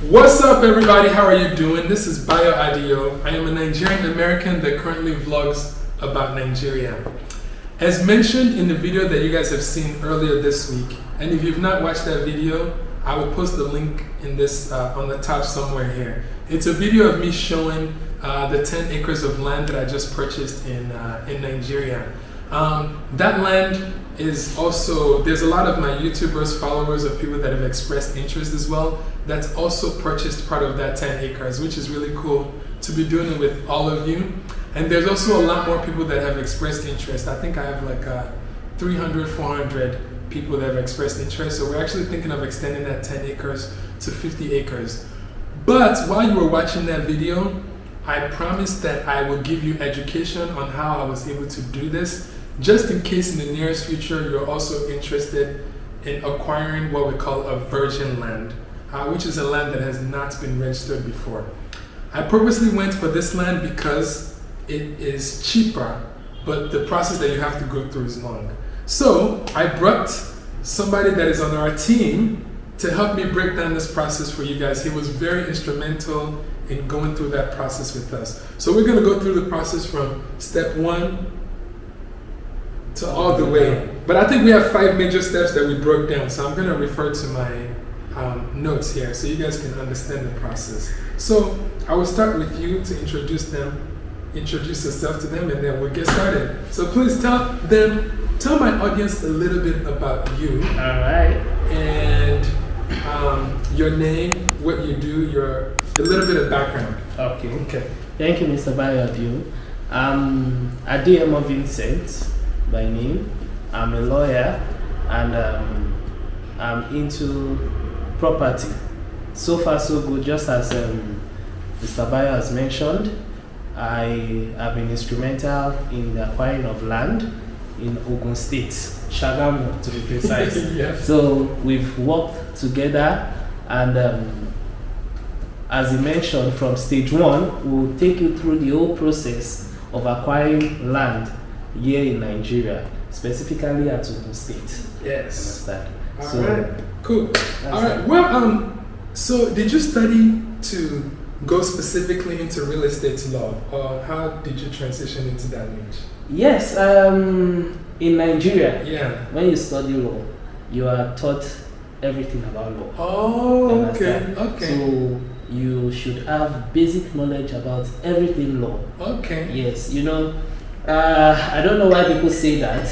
What's up, everybody? How are you doing? This is Bayo Adio. I am a Nigerian American that currently vlogs about Nigeria. As mentioned in the video that you guys have seen earlier this week, and if you've not watched that video, I will post the link in this on the top somewhere here. It's a video of me showing the 10 acres of land that I just purchased in Nigeria. That land is also, there's a lot of my YouTubers, followers of people that have expressed interest as well, that's also purchased part of that 10 acres, which is really cool to be doing it with all of you. And there's also a lot more people that have expressed interest. I think I have like 300, 400 people that have expressed interest. So we're actually thinking of extending that 10 acres to 50 acres. But while you were watching that video, I promised that I would give you education on how I was able to do this, just in case in the nearest future you're also interested in acquiring what we call a virgin land, which is a land that has not been registered before. I purposely went for this land because it is cheaper, but the process that you have to go through is long. So I brought somebody that is on our team to help me break down this process for you guys. He was very instrumental in going through that process with us. So we're going to go through the process from step 1 to all the way. But I think we have 5 major steps that we broke down. So I'm going to refer to my notes here so you guys can understand the process. So I will start with you to introduce yourself to them, and then we'll get started. So please tell my audience a little bit about you. All right. And your name, what you do, a little bit of background. Okay. Thank you, Mr. Bayo Adio. I'm Adio Vincent by name. I'm a lawyer, and I'm into property. So far, so good. Just as Mr. Bayo has mentioned, I have been instrumental in the acquiring of land in Ogun State, Shagamu to be precise. Yes. So we've worked together, and as he mentioned, from stage 1, we'll take you through the whole process of acquiring land here in Nigeria, specifically at Ogun State. Yes. Understand? Alright, cool. Alright, well, so did you study to go specifically into real estate law, or how did you transition into that niche? Yes, in Nigeria, yeah, when you study law, you are taught everything about law. Oh, okay. So you should have basic knowledge about everything law. Okay. Yes, I don't know why people say that,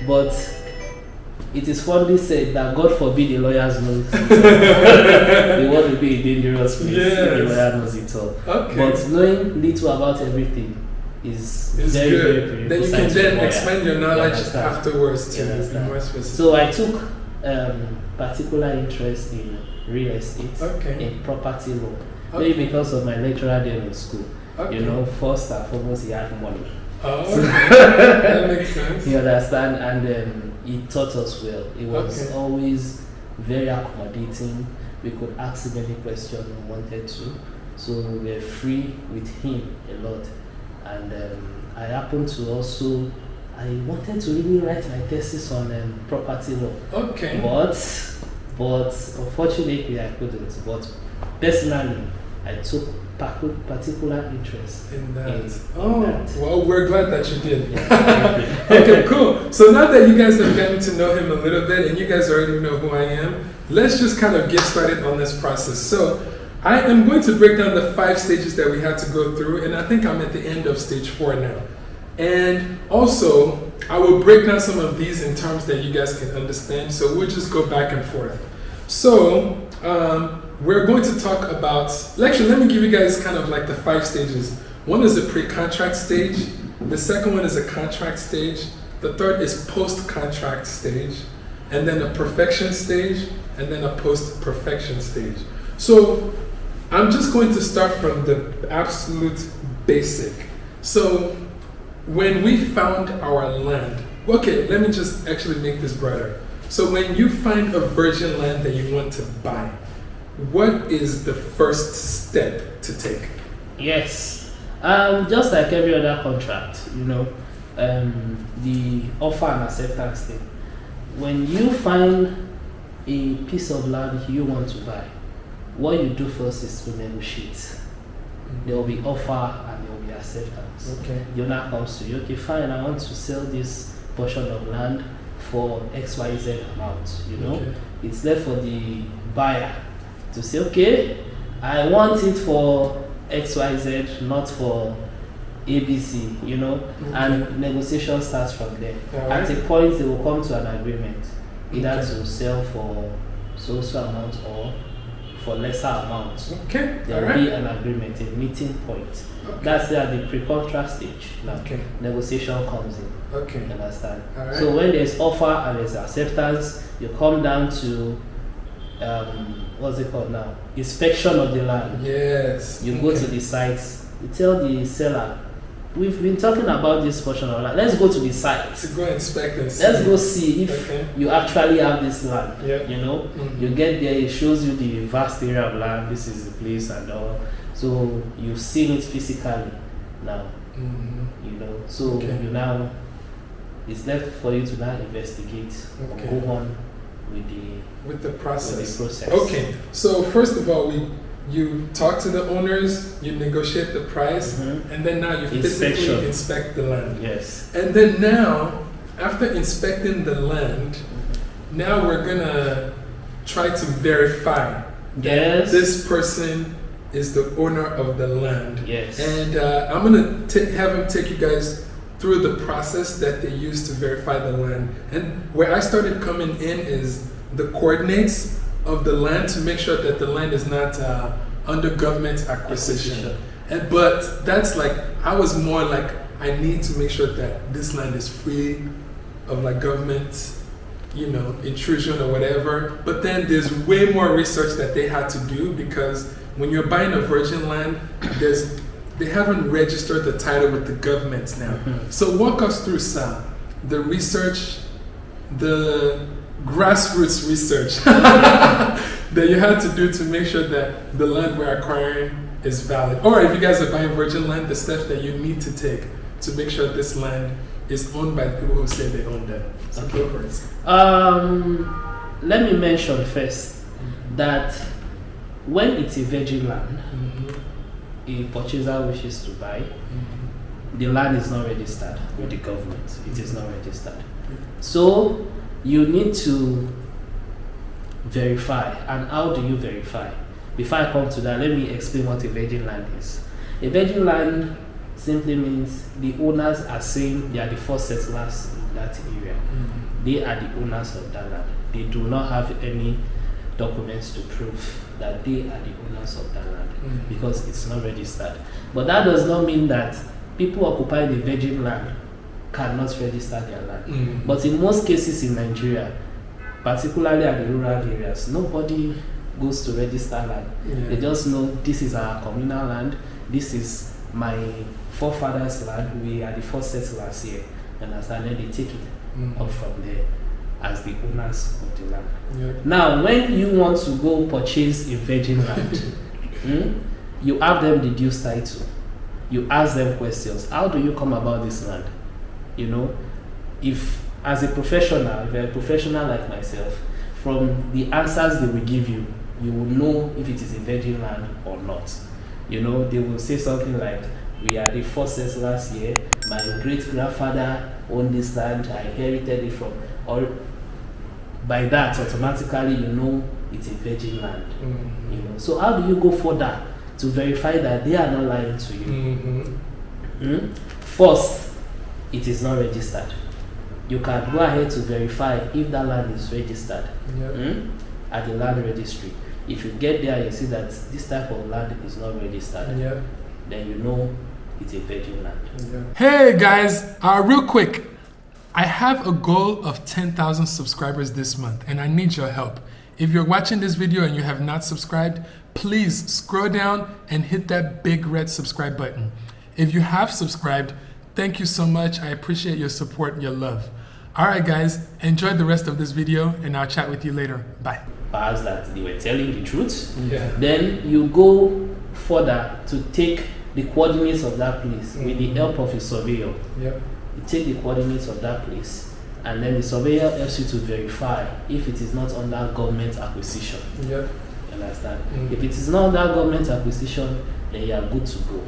but it is fondly said that God forbid the lawyers know it all. The world will be a dangerous place if the lawyer knows it all. Okay. But knowing little about everything is very, good. very then you can then expand your knowledge afterwards to be more specific. So I took particular interest in real estate, in property law. Maybe because of my lecturer there in school. First and foremost, he had money. Oh, that makes sense. You understand? And he taught us well. It was always very accommodating. We could ask him any question we wanted to. So we were free with him a lot. And I happened to also, I wanted to really write my thesis on property law. Okay. But unfortunately I couldn't. But personally, I took particular interest in that. In that. Well, we're glad that you did. Yeah. Okay, cool. So now that you guys have gotten to know him a little bit and you guys already know who I am, let's just kind of get started on this process. So I am going to break down the 5 stages that we had to go through, and I think I'm at the end of stage 4 now. And also, I will break down some of these in terms that you guys can understand, so we'll just go back and forth. So, we're going to talk about, actually let me give you guys kind of like the 5 stages. One is a pre-contract stage, the second one is a contract stage, the third is post-contract stage, and then a perfection stage, and then a post-perfection stage. So I'm just going to start from the absolute basic. So when we found our land, okay, let me just actually make this broader. So when you find a virgin land that you want to buy, what is the first step to take? Yes, just like every other contract, the offer and acceptance thing. When you find a piece of land you want to buy, what you do first is to negotiate. There will be offer and there will be acceptance. Okay. You now comes to you, okay, fine, I want to sell this portion of land for XYZ amount, you know. Okay. It's left for the buyer to say, okay, I want it for XYZ, not for ABC, you know, and negotiation starts from there. Right. At a point, they will come to an agreement, either Okay. to sell for so amount or for lesser amounts. Okay. There will be an agreement, a meeting point. Okay. That's at the pre-contract stage. Now, Okay. negotiation comes in. Okay. You understand? Alright. So when there's offer and there's acceptance, you come down to what's it called now? Inspection of the land. Yes. You go to the sites. You tell the seller, we've been talking about this portion of land. Let's go to the site. To go inspect and see. Let's go see if Okay. you actually have this land. Yeah. You know, Mhm. you get there, it shows you the vast area of land. This is the place and all. So you've seen it physically now. Mhm. You know, so Okay. you now, it's left for you to now investigate Okay. or go on with the process. process. Okay, so first of all, you talk to the owners, you negotiate the price, Mhm. and then now you Inspection. physically inspect the land. Yes. And then now, after inspecting the land, now we're gonna try to verify Yes. this person is the owner of the land. Yes. And I'm gonna have him take you guys through the process that they use to verify the land. And where I started coming in is the coordinates of the land to make sure that the land is not under government acquisition. But that's like, I was more like, I need to make sure that this land is free of like government, you know, intrusion or whatever. But then there's way more research that they had to do, because when you're buying a virgin land, they haven't registered the title with the government now. So walk us through, Sam, the research, the grassroots research that you had to do to make sure that the land we're acquiring is valid. Or if you guys are buying virgin land, the steps that you need to take to make sure this land is owned by people who say they own them. So go for it. Let me mention first that when it's a virgin land, a purchaser wishes to buy, the land is not registered with the government. It is not registered. So you need to verify. And how do you verify? Before I come to that, let me explain what a virgin land is. A virgin land simply means the owners are saying they are the first settlers in that area. They are the owners of that land. They do not have any documents to prove that they are the owners of that land because it's not registered. But that does not mean that people occupying the virgin land cannot register their land. But in most cases in Nigeria, particularly at the rural areas, nobody goes to register land. They just know this is our communal land, this is my forefathers' land, we are the first settlers here. And then they take it up from there as the owners of the land. Now, when you want to go purchase a virgin land, you have them deduce title. You ask them questions. How do you come about this land? You know, if as a professional, if you're a professional like myself, from the answers they will give you, you will know if it is a virgin land or not. You know, they will say something like, we are the first settlers here, my great-grandfather owned this land, I inherited it from, or by that, automatically you know it's a virgin land. You know, so how do you go further to verify that they are not lying to you? First, it is not registered. You can go ahead to verify if that land is registered at the land registry. If you get there, you see that this type of land is not registered, then you know it's a virgin land. Hey guys, real quick, I have a goal of 10,000 subscribers this month and I need your help. If you're watching this video and you have not subscribed, please scroll down and hit that big red subscribe button. If you have subscribed, thank you so much. I appreciate your support and your love. Alright guys, enjoy the rest of this video and I'll chat with you later. Bye. Perhaps that they were telling the truth. Then you go further to take the coordinates of that place with the help of a surveyor. You take the coordinates of that place and then the surveyor helps you to verify if it is not under government acquisition. You understand? Mm. If it is not that government acquisition, then you are good to go.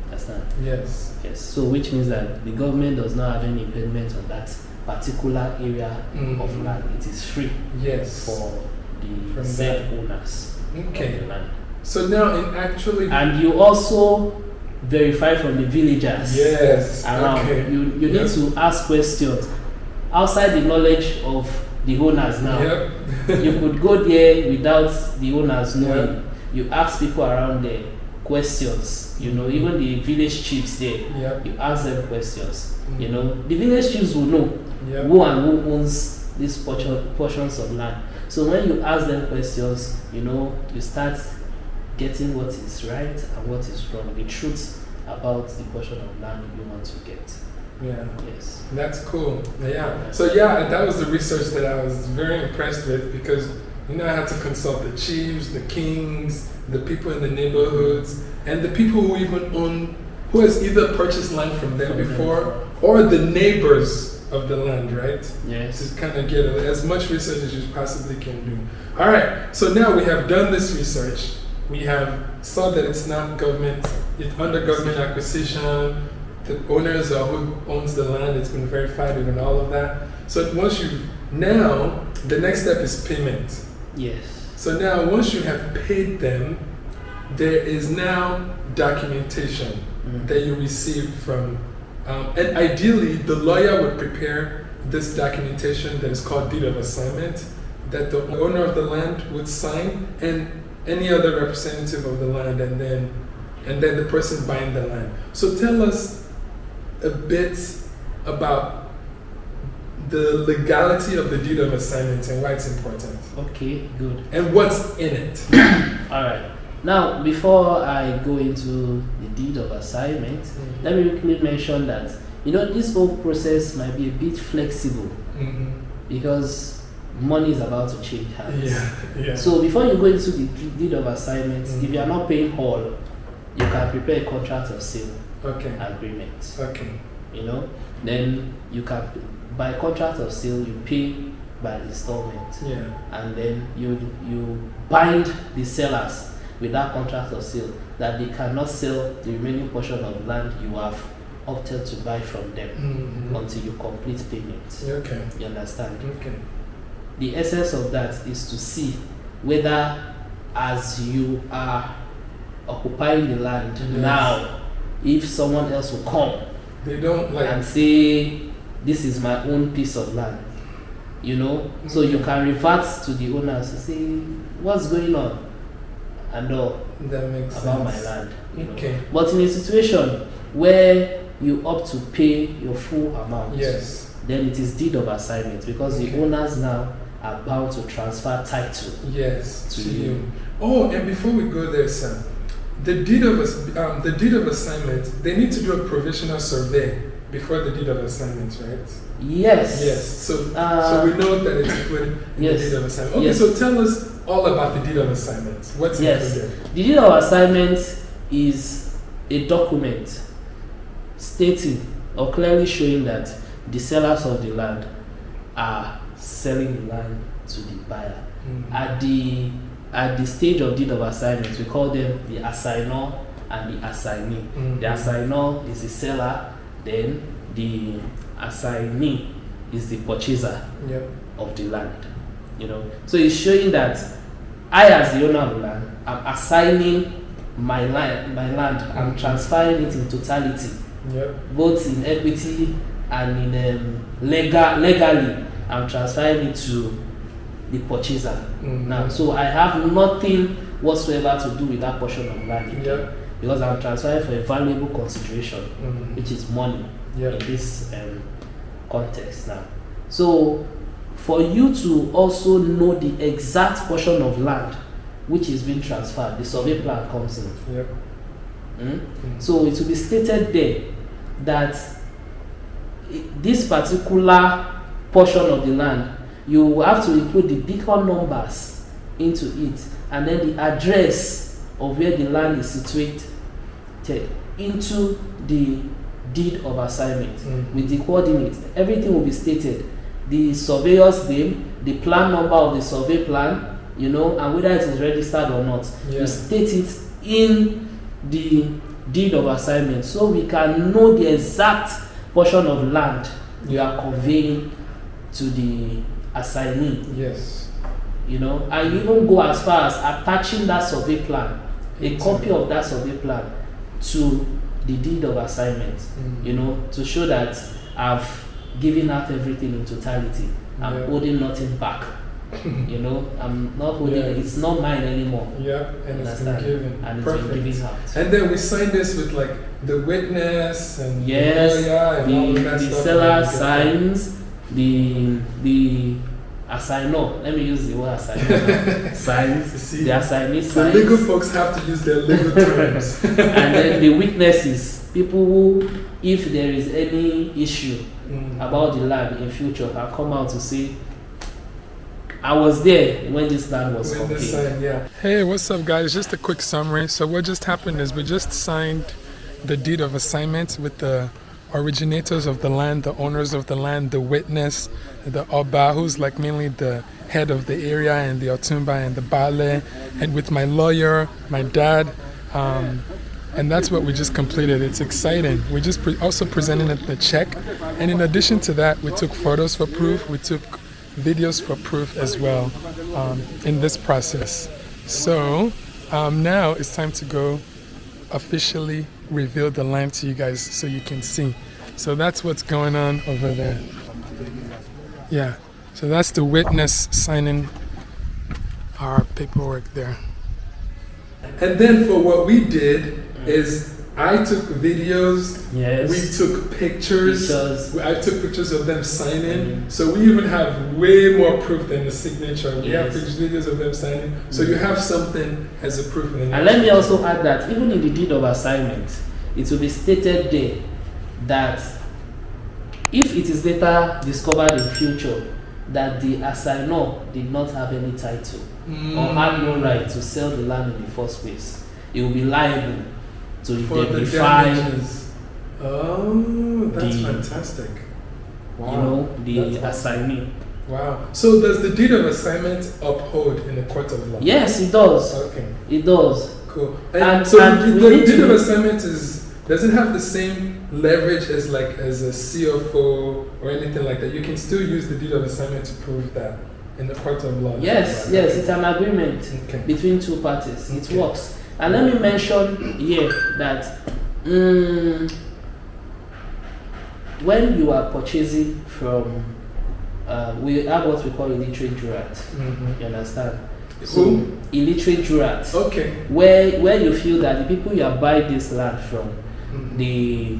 Understand? Yes. Yes. So which means that the government does not have any impediment on that particular area of land. It is free. Yes. For the From said owners Okay. of the land. So now in actually. And you also verify from the villagers Yes. around. Okay. You need to ask questions outside the knowledge of the owners now. Yep. You could go there without the owners knowing. Yep. You ask people around there questions. You know, even the village chiefs there. Yep. You ask them questions. You know, the village chiefs will know Yep. who and who owns these portions of land. So when you ask them questions, you know, you start getting what is right and what is wrong, the truth about the portion of land you want to get. Yeah. Yes. That's cool. Yeah. So yeah, that was the research that I was very impressed with because I had to consult the chiefs, the kings, the people in the neighborhoods, and the people who even own, who has either purchased land from them before or the neighbors of the land, right? Yes. To kind of get as much research as you possibly can do. All right. So now we have done this research. We have saw that it's not government, it's under government acquisition. The owners or who owns the land, it's been verified and all of that. So now the next step is payment. Yes. So now once you have paid them, there is now documentation that you receive from, and ideally the lawyer would prepare this documentation that is called deed of assignment that the owner of the land would sign and any other representative of the land and then the person buying the land. So tell us a bit about the legality of the deed of assignment and why it's important. Okay, good. And what's in it. All right. Now, before I go into the deed of assignment, let me quickly mention that, this whole process might be a bit flexible because money is about to change hands. Yeah. So before you go into the deed of assignment, if you are not paying all, you can prepare a contract of sale agreement. Okay. Then you can, by contract of sale, you pay by installment. Yeah. And then you bind the sellers with that contract of sale that they cannot sell the remaining portion of land you have opted to buy from them until you complete payment. Okay. You understand? Okay. The essence of that is to see whether, as you are occupying the land now, if someone else will come and say, this is my own piece of land, so you can revert to the owners and say, what's going on and all that makes about sense. my land. Okay. But in a situation where you opt to pay your full amount, then it is deed of assignment because the owners now are bound to transfer title to you. Oh, and before we go there, sir, the deed of assignment, they need to do a provisional survey before the deed of assignment, right? Yes. So we know that it's included in the deed of assignment. Okay, so tell us all about the deed of assignment. What's included? The deed of assignment is a document stating or clearly showing that the sellers of the land are selling the land to the buyer. At the stage of deed of assignment, we call them the assignor and the assignee. The assignor is the seller, then the assignee is the purchaser of the land. So it's showing that I, as the owner of the land, am assigning my land. I'm transferring it in totality, both in equity and in legally. I'm transferring it to the purchaser now. So I have nothing whatsoever to do with that portion of land again, because I'm transferring for a valuable consideration, which is money in this context now. So for you to also know the exact portion of land which is being transferred, the survey plan comes in. So it will be stated there that this particular portion of the land, you will have to include the beacon numbers into it, and then the address of where the land is situated into the deed of assignment with the coordinates. Everything will be stated. The surveyor's name, the plan number of the survey plan, you know, and whether it is registered or not. Yeah. You state it in the deed of assignment so we can know the exact portion of land you are conveying to the assignee. Yes. You know, and you even go as far as attaching that survey plan, a copy of that survey plan to the deed of assignment, you know, to show that I've given out everything in totality. I'm holding nothing back. You know, I'm not holding it. It's not mine anymore. Yeah, and it's been given. And Perfect. it's been given out. And then we sign this with like the witness and yes, the lawyer and all of that the stuff. seller signs, the assignor. Let me use the word assignor. Signs. See, the assignee the signs. legal folks have to use their legal terms. And then the witnesses, people who, if there is any issue about the land in future, can come out to say, I was there when this land was completed. Yeah. Hey, what's up, guys? Just a quick summary. So what just happened is we just signed the deed of assignment with the originators of the land, the owners of the land, the witness, the Oba, who's like mainly the head of the area, and the Otumba and the Bale, and with my lawyer, my dad, and that's what we just completed. It's exciting. We just also presented the check, and in addition to that, we took photos for proof. We took videos for proof as well in this process. So now it's time to go officially reveal the land to you guys so you can see. So that's what's going on over there. Yeah, so that's the witness signing our paperwork there. And then for what we did is I took videos, yes. We took pictures. I took pictures of them signing. So we even have way more proof than the signature. We have videos of them signing. So you have something as a proof. And let me also add that even in the deed of assignment, it will be stated there that if it is later discovered in future that the assignor did not have any title or had no right to sell the land in the first place, it will be liable to indemnify. Oh, that's fantastic. Wow. You know, the assignee. Wow. So does the deed of assignment uphold in the court of law? Yes, it does. Okay. It does. Cool. And so the deed of assignment does it have the same leverage as a CFO or anything like that? You can still use the deed of assignment to prove that in the court of law. Yes, yes, it's an agreement between two parties. It works. And let me mention here that when you are purchasing from, we have what we call illiterate jurat. You understand? So illiterate jurat. Okay. Where you feel that the people you are buying this land from, they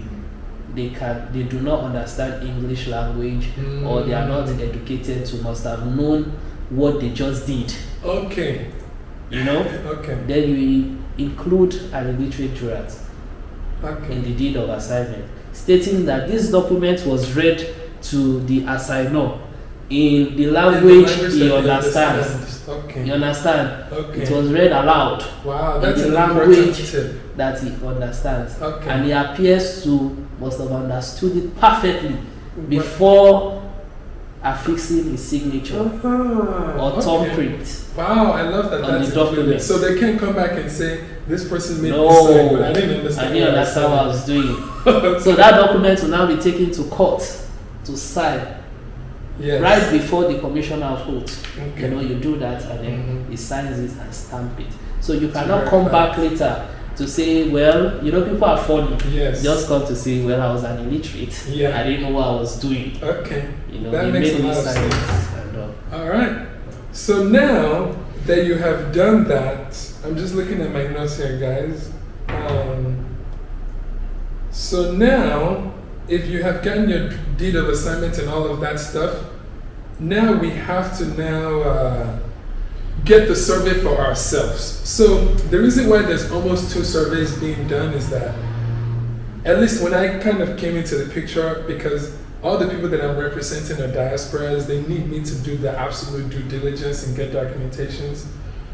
do not understand English language, or they are not educated to must have known what they just did. Okay. You know? Okay. Then you include an illiterate jurat in the deed of assignment, stating that this document was read to the assignor in the language he understands. Okay. You understand? Okay. It was read aloud. Wow, that's in the language that he understands. Okay. And he appears to must have understood it perfectly before affixing his signature or thumbprint. Wow, I love that. On the document. So they can't come back and say this person made this sign, but I didn't understand. I didn't understand what I was doing. So that document will now be taken to court to sign. Yes. Right before the commissioner of oath. You know, you do that and then he signs it and stamp it. So you cannot come back later to say, well, you know, people are funny. Yes. Just come to say, well, I was an illiterate. Yeah. I didn't know what I was doing. Okay. You know, that makes a lot of sense. All right. So now that you have done that, I'm just looking at my notes here, guys. So now, if you have gotten your deed of assignment and all of that stuff, now we have to get the survey for ourselves. So the reason why there's almost 2 surveys being done is that, at least when I kind of came into the picture, because all the people that I'm representing are diasporas, they need me to do the absolute due diligence and get documentations.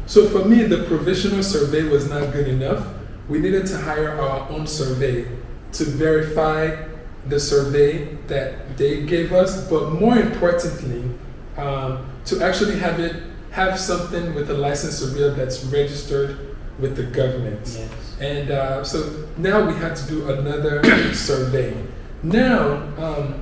So for me, the provisional survey was not good enough. We needed to hire our own survey to verify the survey that they gave us, but more importantly, to actually have have something with a licensed surveyor that's registered with the government. Yes. And so now we had to do another survey. Now,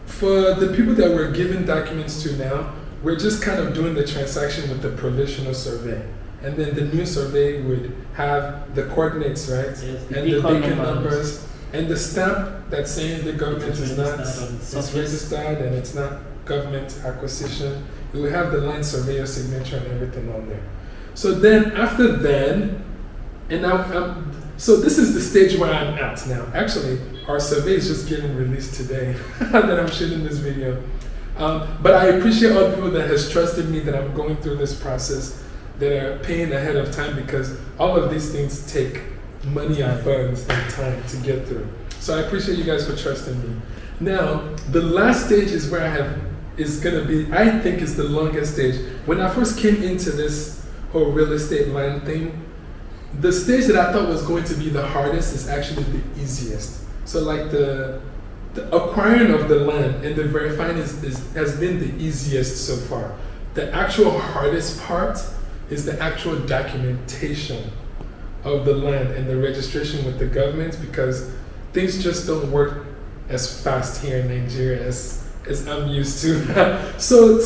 for the people that we're giving documents to now, we're just kind of doing the transaction with the provisional survey. And then the new survey would have the coordinates, right? Yes, And the beacon numbers. And the stamp that's saying the government is not, it's registered and it's not government acquisition. We will have the land surveyor signature and everything on there. So then after then, and now so this is the stage where I'm at now. Actually, our survey is just getting released today that I'm shooting this video. But I appreciate all the people that has trusted me that I'm going through this process, that are paying ahead of time, because all of these things take money and funds and time to get through. So I appreciate you guys for trusting me. Now, the last stage is where is gonna be, I think is the longest stage. When I first came into this whole real estate land thing, the stage that I thought was going to be the hardest is actually the easiest. So like the acquiring of the land and the verifying has been the easiest so far. The actual hardest part is the actual documentation of the land and the registration with the government, because things just don't work as fast here in Nigeria as I'm used to. So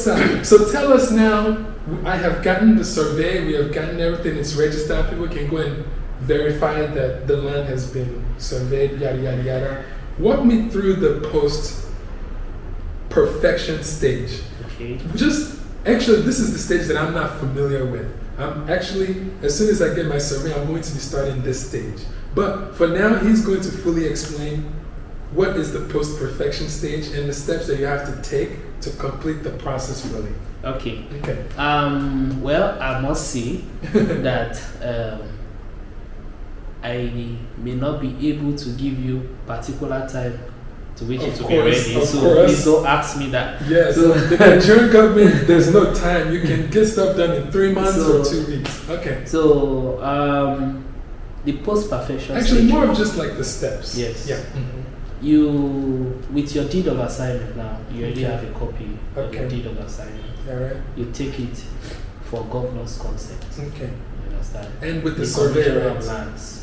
tell us now, I have gotten the survey, we have gotten everything, it's registered, people can go and verify that the land has been surveyed, yada, yada, yada. Walk me through the post-perfection stage. Okay. Actually, this is the stage that I'm not familiar with. I'm actually, as soon as I get my survey, I'm going to be starting this stage. But for now, he's going to fully explain what is the post-perfection stage and the steps that you have to take to complete the process fully. Okay. Okay. Well, I must say that I may not be able to give you particular time to which it will be ready. So please don't ask me that. Yes. So the Nigerian government, there's no time. You can get stuff done in 3 months or 2 weeks. Okay. So the post-perfection actually stage, more of just like the steps. Yes. Yeah. Mm-hmm. You, with your deed of assignment now, you already have a copy of your Okay. deed of assignment. All right. You take it for governor's consent. Okay. You understand? And with the Commissioner survey, of right? lands.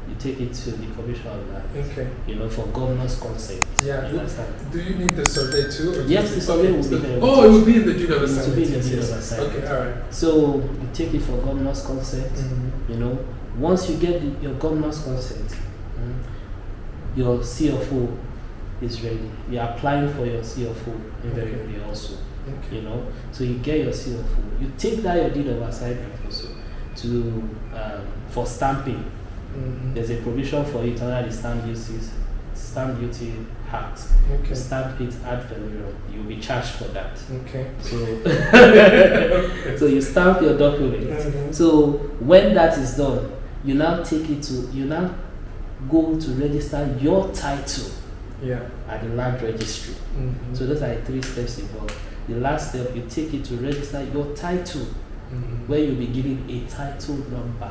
You take it to the commissioner of lands. Okay. You know, for governor's consent. Yeah. You understand? Do you need the survey too? Or Yes, just the survey will be there. Oh, it will be in the deed of It will assignment. be in the Yes, deed of yes. assignment. Okay. All right. So you take it for governor's consent. Mhm. You know, once you get your governor's consent, your CFO is ready. You're applying for your CFO invariably also. Okay. You know, so you get your CFO. You take that your deed of assignment also to for stamping. Mhm. There's a provision for it under the Stamp Duty Act. Okay. You stamp it ad valorem. You'll be charged for that. Okay. So, so you stamp your document. Mhm. So when that is done, you now go to register your title Yeah. at the land registry. Mhm. So those are the 3 steps involved. The last step, you take it to register your title, Mhm. where you'll be given a title number.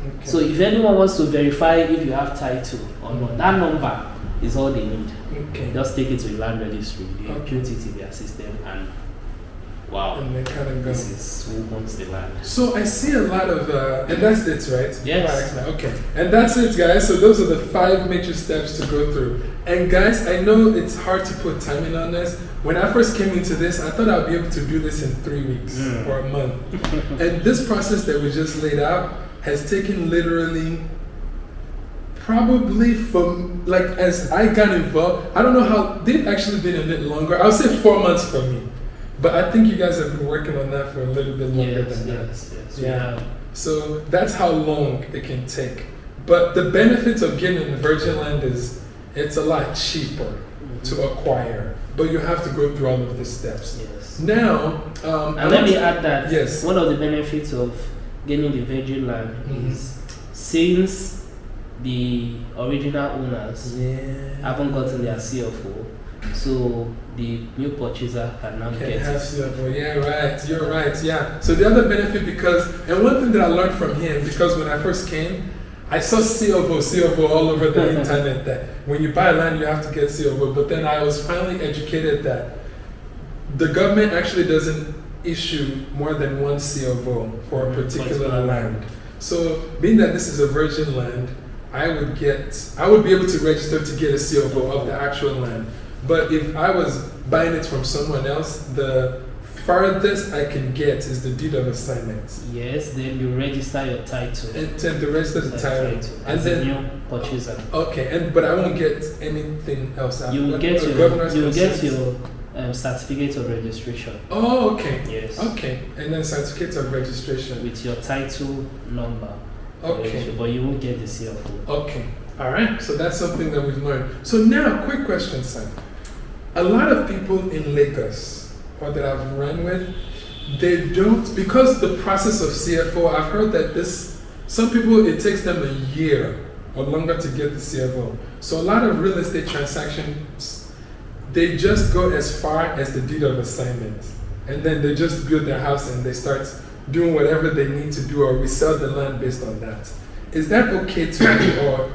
Okay. So if anyone wants to verify if you have title or not, that number is all they need. Okay. Just take it to the land registry, they Okay. impute it in their system, and wow, And they kind of go. this is who owns the land. So I see a lot of, and that's it, right? Yes. Okay. And that's it, guys. So those are the 5 major steps to go through. And guys, I know it's hard to put timing on this. When I first came into this, I thought I'd be able to do this in 3 weeks or a month. And this process that we just laid out has taken literally, probably from, like, as I got involved, I don't know how, they've actually been a bit longer. I would say 4 months for me. But I think you guys have been working on that for a little bit longer than that. Yes. Yeah. So that's how long it can take. But the benefits of getting in virgin land is it's a lot cheaper to acquire, but you have to go through all of the steps. Yes. Now, And let me add that Yes. one of the benefits of getting the virgin land is, since the original owners haven't gotten their CFO, so the new purchaser can now get have it. CFO. Yeah, right. You're right. Yeah. So the other benefit, and one thing that I learned from him, because when I first came, I saw CFO all over the internet, that when you buy land, you have to get CFO. But then I was finally educated that the government actually doesn't issue more than one CFO for a particular land. land. So being that this is a virgin land, I would be able to register to get a CFO of the actual land. But if I was buying it from someone else, the farthest I can get is the deed of assignment. Yes, then you register your title. And then to register the title. And as then a new purchaser. okay, but I won't get anything else out. You will get your certificate of registration. Oh, okay. Yes. Okay, and then certificate of registration. With your title number. Okay. But you won't get the CFO. Okay. All right. So that's something that we've learned. So now, quick question, Sam. A lot of people in Lagos, or that I've run with, they don't, because the process of CFO, I've heard that some people, it takes them a year or longer to get the CFO. So a lot of real estate transactions, they just go as far as the deed of assignment. And then they just build their house and they start doing whatever they need to do or resell the land based on that. Is that okay to do, or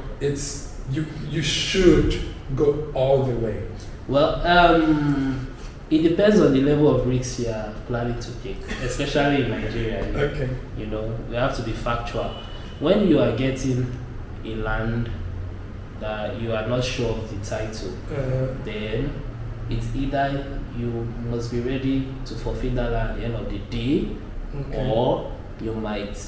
you should go all the way? Well, it depends on the level of risks you are planning to take, especially in Nigeria. Okay. You know, we have to be factual. When you are getting a land that you are not sure of the title, then it's either you must be ready to forfeit that land at the end of the day, okay, or you might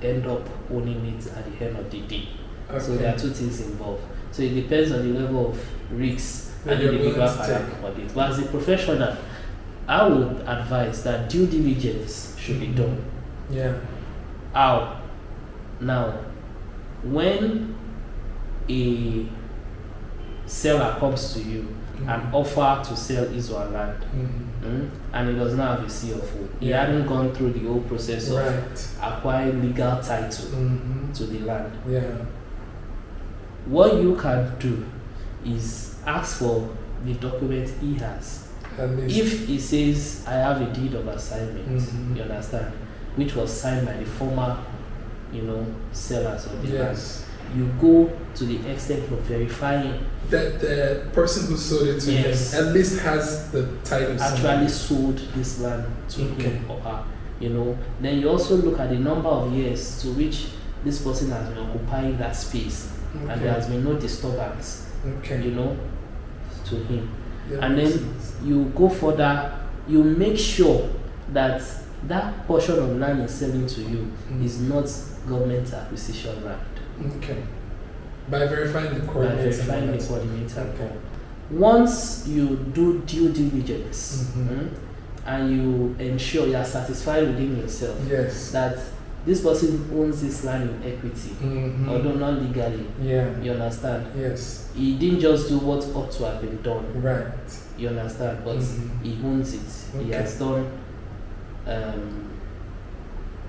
end up owning it at the end of the day. Okay. So there are two things involved. So it depends on the level of risks that and you're the legal willing to parameter of it. But as a professional, I would advise that due diligence should be done. Yeah. How? Now, when a seller comes to you and offer to sell his or her land, and he does not have a CFO, he hadn't gone through the whole process of acquiring legal title to the land. Yeah. What you can do is ask for the document he has. If he says, I have a deed of assignment, you understand, which was signed by the former, sellers of the land, you go to the extent of verifying that the person who sold it to him at least has the title. Actually sold this land to him or her. Then you also look at the number of years to which this person has been occupying that space, and there has been no disturbance. To him. And then you go further, you make sure that that portion of land is selling to you is not government acquisition land. Okay. By verifying the coordinates. Once you do due diligence and you ensure you are satisfied within yourself that this person owns this land in equity, although not legally. You understand? Yes. He didn't just do what ought to have been done. Right. You understand? But he owns it. He has done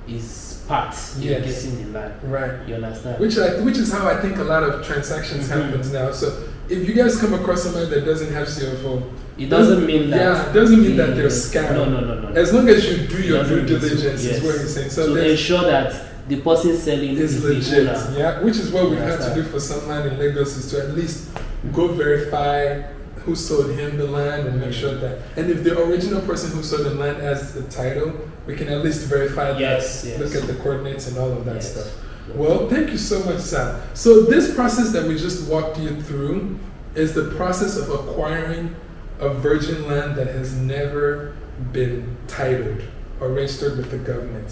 his part in getting the land. Right. You understand? Which is how I think a lot of transactions happens now. So if you guys come across somebody that doesn't have CFO, it doesn't mean that. Yeah, it doesn't mean that they're scammed. No. As long as you do your due diligence, is what you're saying. So to ensure that the person selling is legit. The owner. Yeah, which is what we have to do for some land in Lagos, is to at least go verify who sold him the land and make sure that. And if the original person who sold the land has the title, we can at least verify that. Look at the coordinates and all of that stuff. Well, thank you so much, Sam. So this process that we just walked you through is the process of acquiring a virgin land that has never been titled or registered with the government.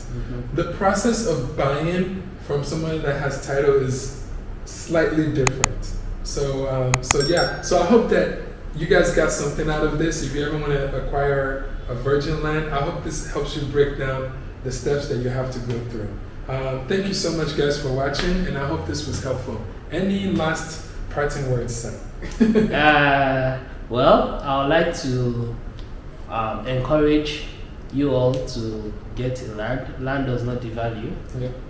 The process of buying from someone that has title is slightly different. So I hope that you guys got something out of this. If you ever want to acquire a virgin land, I hope this helps you break down the steps that you have to go through. Thank you so much, guys, for watching, and I hope this was helpful. Any last parting words, Sam? Well, I would like to encourage you all to get land. Land does not devalue.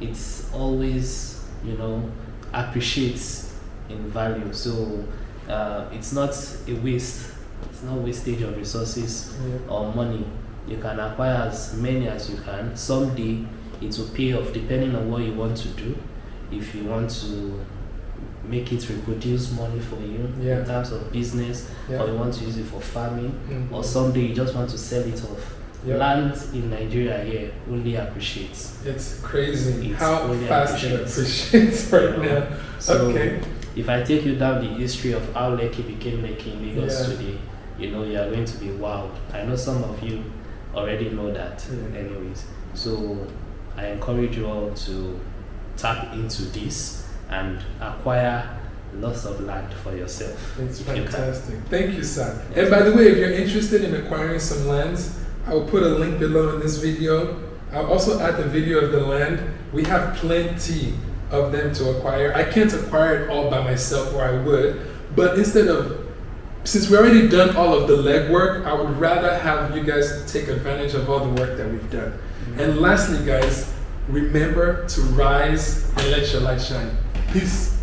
It's always, appreciates in value. So it's not a waste. It's not wastage of resources or money. You can acquire as many as you can. Someday it will pay off depending on what you want to do. If you want to make it reproduce money for you in terms of business, or you want to use it for farming, or someday you just want to sell it off Land in Nigeria here only appreciates. It's crazy It's how only fast it appreciates. appreciates right You know? now. So Okay. if I take you down the history of how Lekki became Lekki in Lagos Yeah. today, you know, you are going to be wowed. I know some of you already know that Yeah. anyways. So I encourage you all to tap into this and acquire lots of land for yourself. It's if you can. fantastic. Thank you, sir. And by the way, if you're interested in acquiring some lands, I will put a link below in this video. I'll also add the video of the land. We have plenty of them to acquire. I can't acquire it all by myself, or I would, but since we already done all of the legwork, I would rather have you guys take advantage of all the work that we've done. And lastly, guys, remember to rise and let your light shine. Peace.